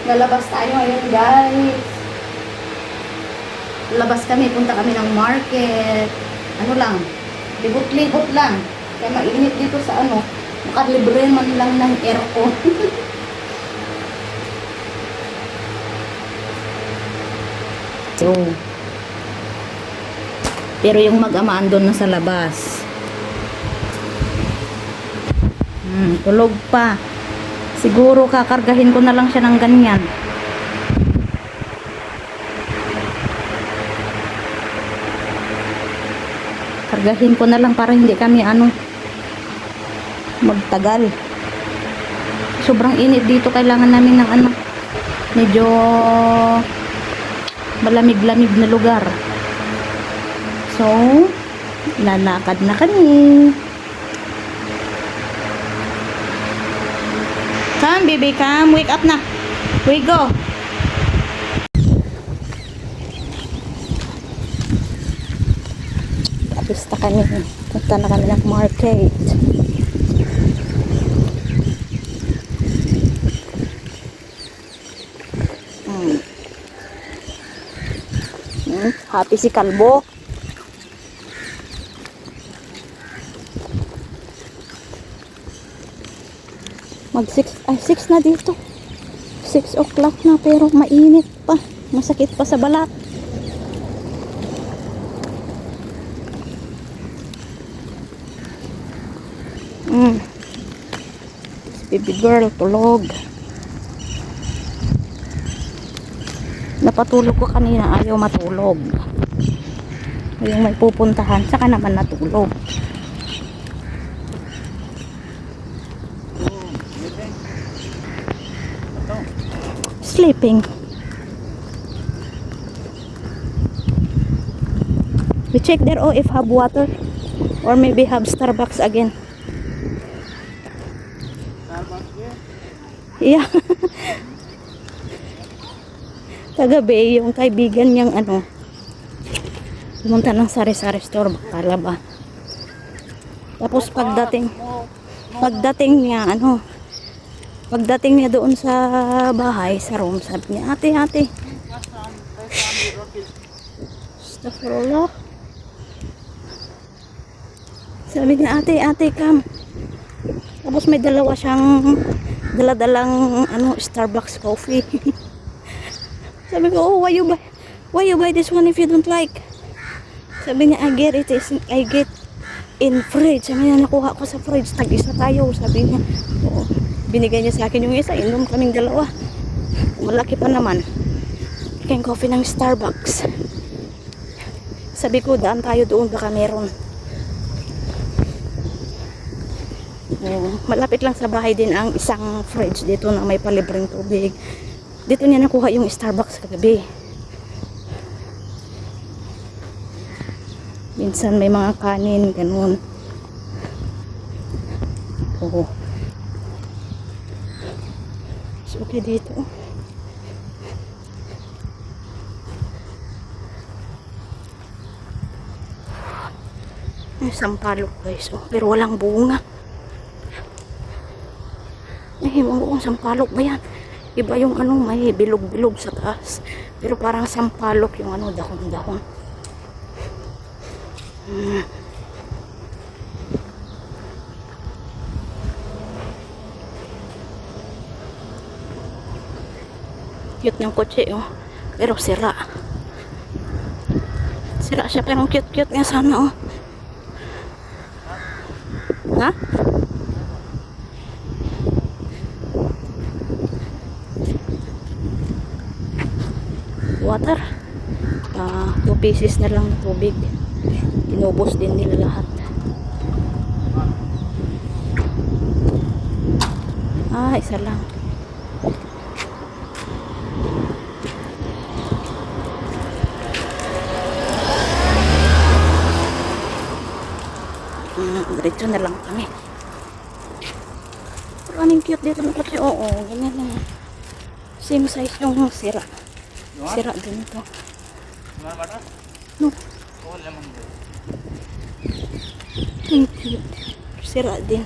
Lalabas tayo ngayon, guys. Labas kami, punta kami ng market. Ano lang, libot-libot lang. Kaya mainit dito sa ano, makalibre man lang ng aircon. So, pero yung mag-amaan doon na sa labas. Tulog pa. Siguro kakargahin ko na lang siya ng ganyan. Kargahin ko na lang para hindi kami magtagal. Sobrang init dito, kailangan namin ng medyo malamig-lamig na lugar. So, lalakad na kami. Come, baby, come. Wake up na. We go. Tapos na kami. Punta na kami ng market. Happy si Kalbo. Mag 6 na dito. 6 o'clock na pero mainit pa. Masakit pa sa balat. Baby girl, tulog. Napatulog ko kanina, ayaw matulog. Yung may pupuntahan, saka naman natulog. Sleeping. We check there if have water or maybe have Starbucks again. Yeah. Kagabi, yung kaibigan niyang pumunta ng sari-sari store, bakala ba. Tapos pagdating niya doon sa bahay, sa room, sabi niya, ate, astaghfirullah. Sabi niya, ate, come. Tapos may dalawa siyang daladalang Starbucks coffee. Sabi ko, oh, why you buy this one if you don't like? Sabi niya, I get in fridge. Sabi niya, nakuha ko sa fridge, tag-isa tayo. Sabi niya, oh, binigay niya sa akin yung isa, inom kaming dalawa. Malaki pa naman. King coffee ng Starbucks. Sabi ko, daan tayo doon, baka meron. Malapit lang sa bahay din ang isang fridge dito na may palibreng tubig. Dito niya nakuha yung Starbucks kagabi. Minsan may mga kanin, ganun. Oo. So, okay dito. May sampalok guys. Oh, pero walang bunga. Ewan ko kung sampalok ba yan. Iba yung may bilog-bilog sa taas. Pero parang sampalok yung dahon-dahon. Cute ng kotse, oh. Pero sira. Sira siya, pero cute-cute nga sana, oh. Ha? Water. 2 pieces na lang tubig. Inubos din nila lahat. Isa lang. Diretso na lang kami. Pero anong cute dito ng kotse. Oo, ganyan lang. Same size yung sira. Sira din ito. No. Cute. Sira din.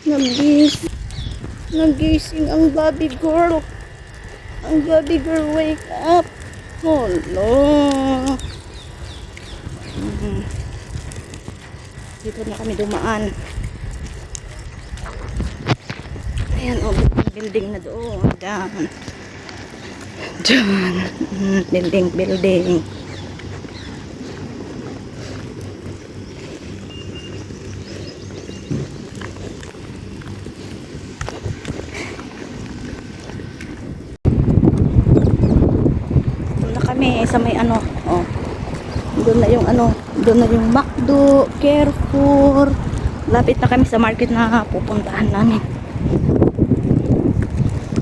Nabis. Nagising ang baby girl. Ang baby girl, wake up. Hello. Dito na kami dumaan. Ayan, oh, building na doon. Diyan. Diyan. Building. Sa may ano, oh. Doon na yung ano, doon na yung McDo, Carrefour. Lapit na kami sa market na pupuntahan namin.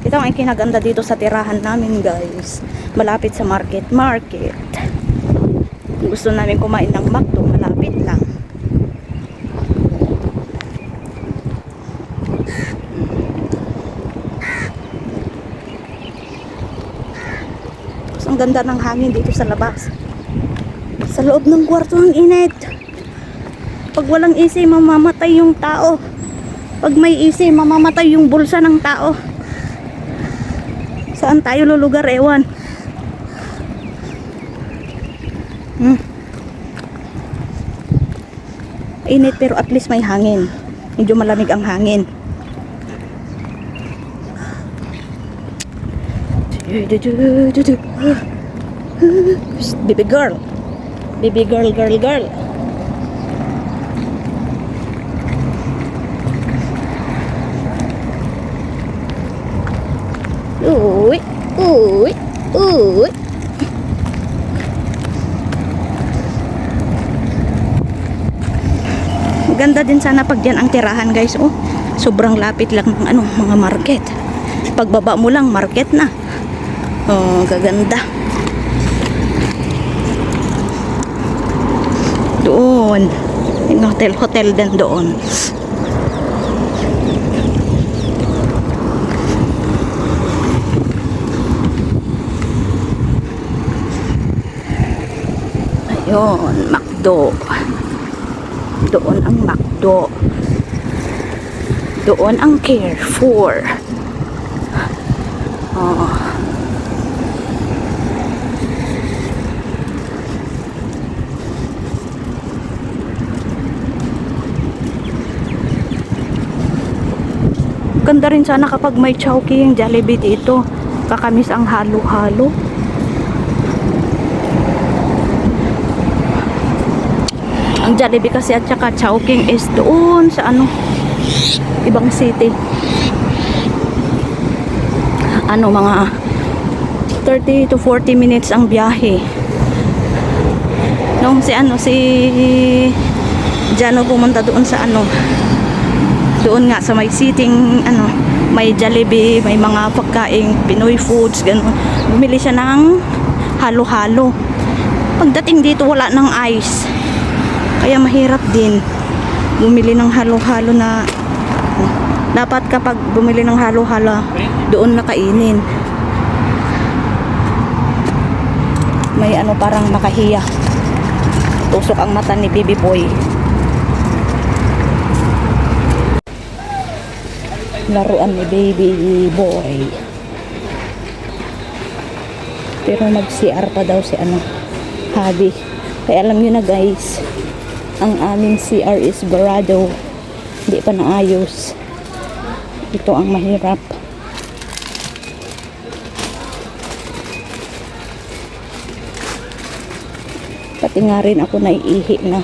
Ito ang kinaganda dito sa tirahan namin, guys. Malapit sa market. Kung gusto namin kumain ng McDo, malapit lang. Ang ganda ng hangin dito sa labas. Sa loob ng kwarto ang init. Pag walang AC, mamamatay yung tao. Pag may AC, mamamatay yung bulsa ng tao. Saan tayo lulugar, ewan. Init pero at least may hangin. Medyo malamig ang hangin. Baby girl. Uy. Ganda din sana pag dyan ang tirahan, guys. Oh, sobrang lapit lang ng ano, mga market. Pagbaba mo lang, market na. Oh, gaganda. Doon. Yung hotel din doon. Ayun, McDo. Doon ang McDo. Doon ang Carrefour. Oh. Ganda rin sana kapag may Chowking, Jollibee dito. Kakamis ang halo-halo. Ang Jollibee kasi at saka Chowking is doon sa ano, ibang city. Ano, mga 30 to 40 minutes ang biyahe. Nung si Jano pumunta doon sa ano, doon nga sa may sitting ano, may Jollibee, may mga pagkaing Pinoy foods, ganun. Bumili siya ng halo-halo. Pagdating dito wala ng ice. Kaya mahirap din bumili ng halo-halo na dapat kapag bumili ng halo-halo doon nakainin. May ano, parang makahiya. Tusok ang mata ni Baby Boy. Laruan ni Baby Boy. Pero mag-CR pa daw si ano, Habi. Kaya alam nyo na, guys, ang aming CR is barado. Hindi pa naayos. Ito ang mahirap. Pati nga rin ako naiihi na.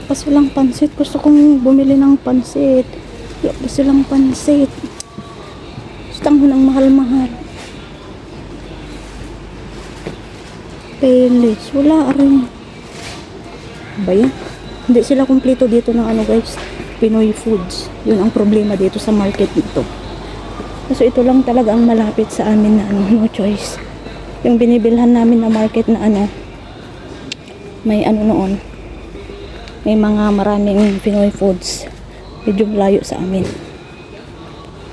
Pa silang pansit. Gusto kong bumili ng pansit. Wala pa silang pansit. Gusto ko ng mahal-mahal. Payless. Wala rin. Ba yan? Hindi sila kumpleto dito ng ano, guys. Pinoy foods. Yun ang problema dito sa market nito. Kasi ito lang talaga ang malapit sa amin na ano, no choice. Yung binibilhan namin na market na ano, may ano noon, may mga maraming Pinoy foods. Medyo malayo sa amin.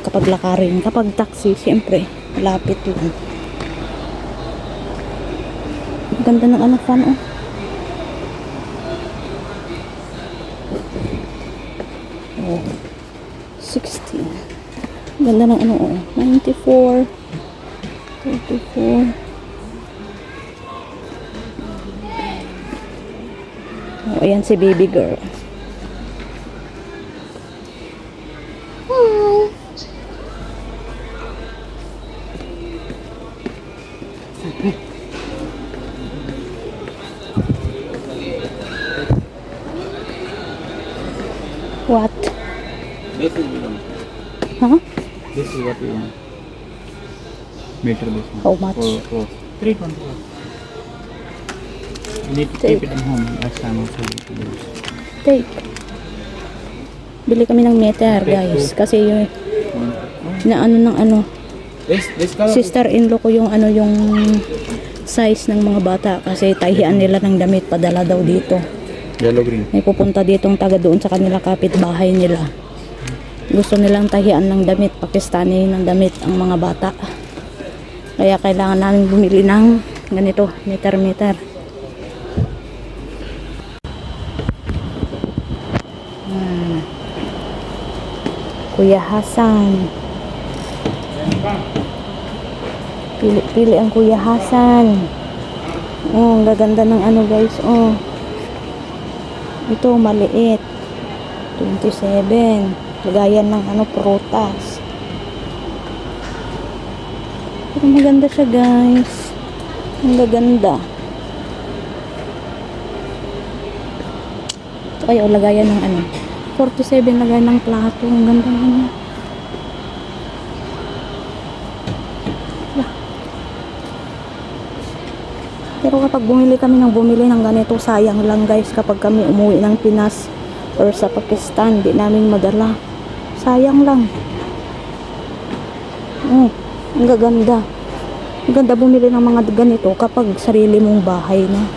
Kapag lakarin, kapag taxi, siyempre, malapit lang. Ganda ng ano fan oh. Oh. 16. Ganda ng ano oh. 94. 34. Oh, ayan si baby girl. Hi. What? This is one. Huh? This is what you want. Meter this one. How much? For 320. You need to keep it at home. Last time I told you to do this. Take. Bili kami ng meter, guys. Kasi yung na ano ng ano, This color. sister-in-law ko yung ano yung size ng mga bata kasi tahian nila ng damit padala daw dito. Yellow green. May pupunta ditong taga doon sa kanila kapitbahay nila. Gusto nilang tahian ng damit, Pakistani ng damit ang mga bata. Kaya kailangan namin bumili ng ganito, meter-meter. Kuya Hasan. Pili-pili ang Kuya Hasan. Oh, ang gaganda ng ano guys. Oh. Ito maliit. 27. Lagayan ng ano prutas. Pero maganda siya guys. Ang gaganda. Ito kayo lagayan ng ano. 47 lagayan ng plato. Ang ganda niya. Pero kapag bumili kami ng ganito, sayang lang guys kapag kami umuwi ng Pinas or sa Pakistan, di namin madala. Sayang lang. Oh, ang gaganda. Ang ganda bumili ng mga ganito kapag sarili mong bahay na.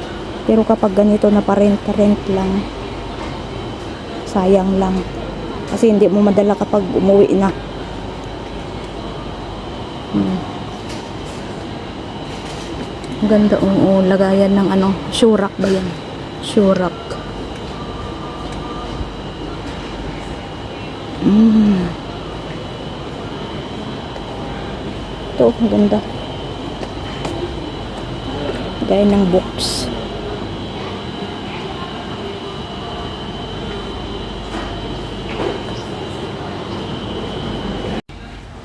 Pero kapag ganito na parent lang, sayang lang. Kasi hindi mo madala kapag umuwi na. Ang ganda lagayan ng ano, shurak ba yan? Shurak. Ito, ang ganda. Lagayan ng books.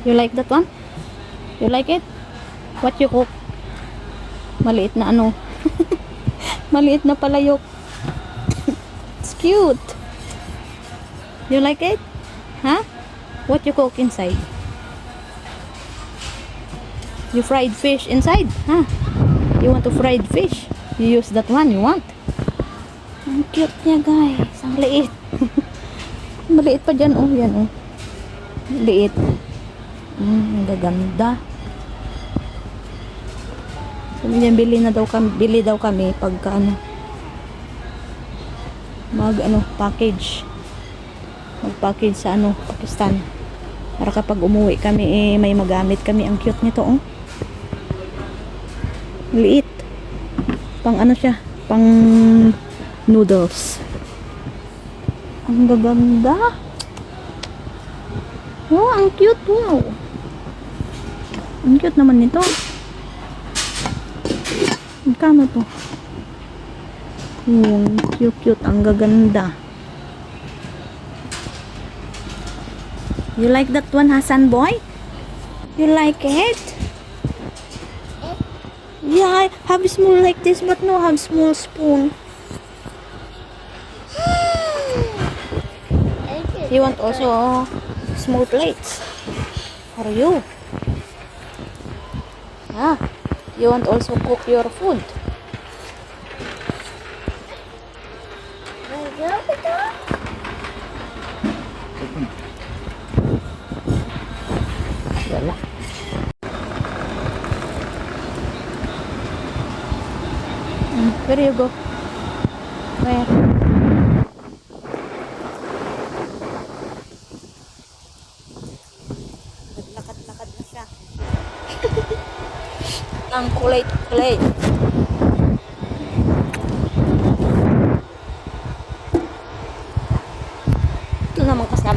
You like that one? You like it? What you cook? Maliit na ano. Maliit na palayok. It's cute. You like it? Huh? What you cook inside? You fried fish inside? Huh? You want to fried fish? You use that one you want? Ang cute niya guys. Ang liit. Maliit pa dyan oh. Yan oh. Liit. Ang gaganda. Sabi niya, bili daw kami pagka ano, package. Mag-package sa ano, Pakistan. Para kapag umuwi kami, may magamit kami. Ang cute nito, oh. Liit. Pang ano siya, pang noodles. Ang gaganda. Oh, ang cute, wow. Ang cute naman nito. Magkano to? Cute. Ang gaganda. You like that one, Hassan boy? You like it? Yeah, have small like this, but no have small spoon. You want also small plates for you? Ah. You want also cook your food? Wala. Where you go? Where? Naglakad-lakad na siya. Ang kulay.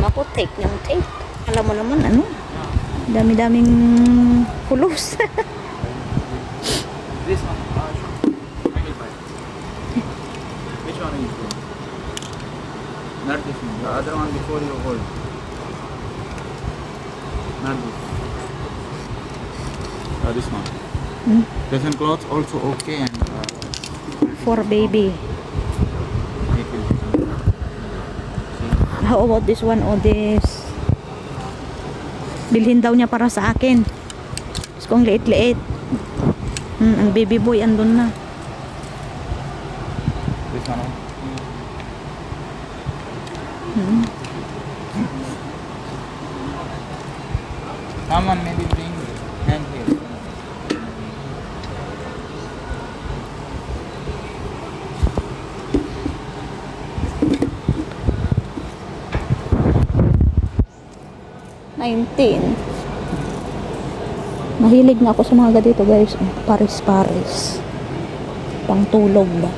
Mama ko, take ng take. Alam mo naman, ano? Dami-daming pulos. This one. I will buy. Which one are you doing? Not this one. The other one before you hold. Not this. This one. Present clothes also okay and For baby. it will see. How about this one or this? Bilhin daw niya para sa akin. Gusto kong liit-liit. Ang baby boy andun na. This one. Someone maybe bring hand here. Mahilig na ako sa mga ganito guys. Paris-paris. Pang tulog ba?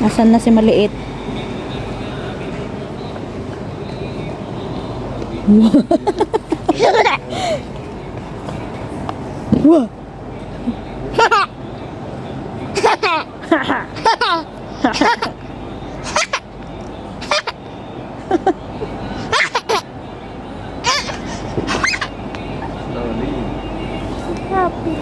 Nasaan na si maliit? Wah. Slowly. Happy.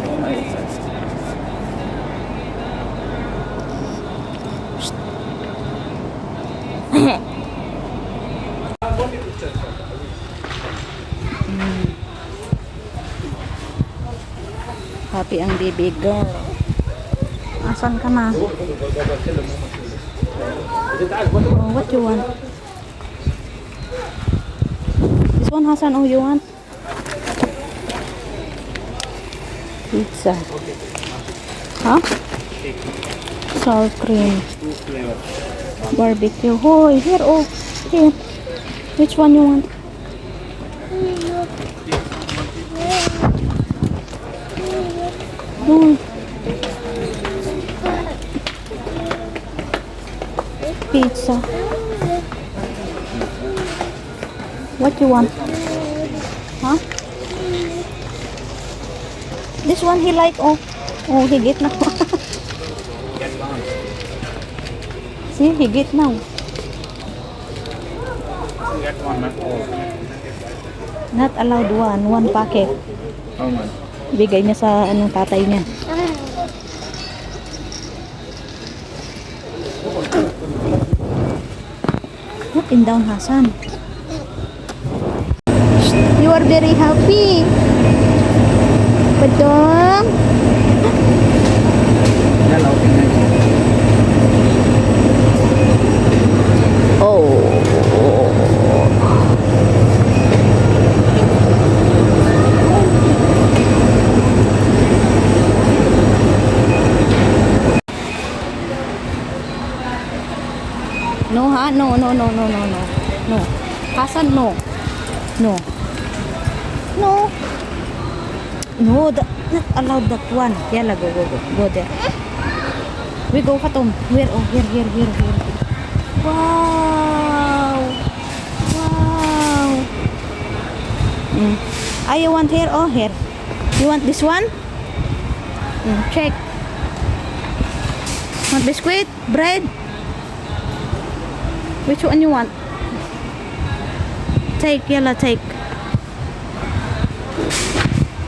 Happy ang baby girl. Asan ka na? Oh, what you want? This one, Hasan, oh, you want? Pizza. Huh? Sour cream. Barbecue. Oh, here, oh. Here. Which one you want? Oh. Pizza. What you want? Huh? This one he like, oh. Oh, higit na. See, higit now. Get one, not all. Not allowed one packet. How much? Bigay niya sa anong tatay niya. Up and down, Hasan. You are very happy. Padong. Yan, okay na. Oh. No, ha? No. No. Hasan, no. No. No. No, not allowed that one. Yalla, go there. We go, Fatom. Here, oh, here. Wow. You want here? Oh, here. You want this one? Check. Want biscuit? Bread? Which one you want? Take, yalla, take.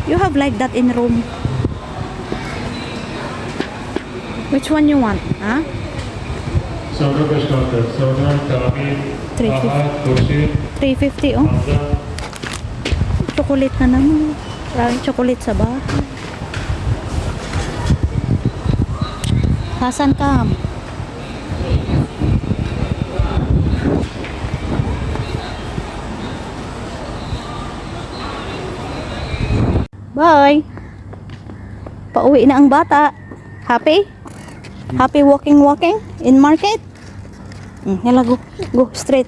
You have like that in room. Which one you want? Huh? Soda ka starter. Soda, Kami, 350. Ahad, Kursi, 350, oh. Hamza. Chocolate na naman. Maraming chocolate sa bahay. Hasan, come. Bye. Pauwi na ang bata. Happy? Happy walking in market? Yala, go straight.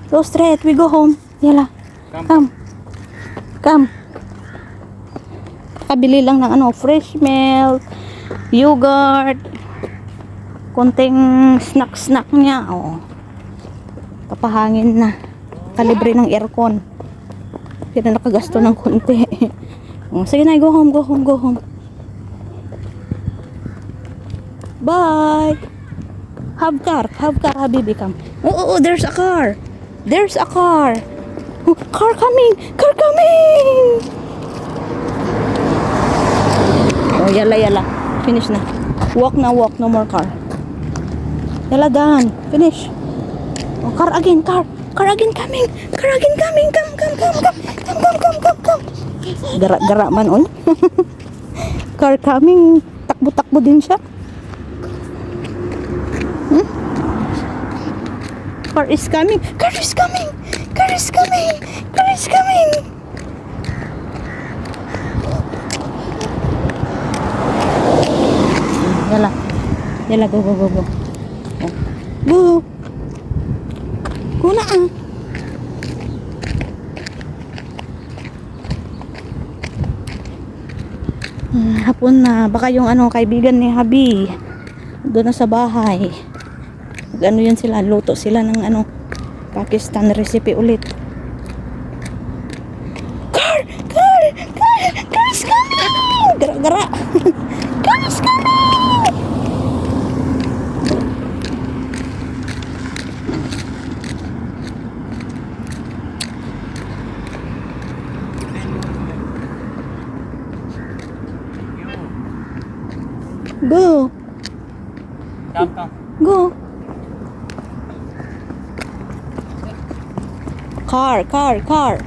Go straight. We go home. Yala. Come. Kabili lang ng fresh milk, yogurt, konting snack niya. Oh. kapahangin na. Kalibre ng aircon. Kaya nakagasto ng konti. Oh, sige na, go home, go home, go home. Bye! Have car, habibi, come. Oh, there's a car. There's a car. Oh, car coming! Car coming! Oh, yala. Finish na. Walk, no more car. Yala, done. Finish. Oh, car again coming. Come. Gara man on. Car coming. Takbo din siya. Car is coming. Yala, go. Oh. Go. Go na ah. Hapon na. Baka yung kaibigan ni Habi doon na sa bahay. Ano yun sila, luto sila ng Pakistan recipe ulit. Car is coming! Gara. Car is coming! Go! Come. Go! Car.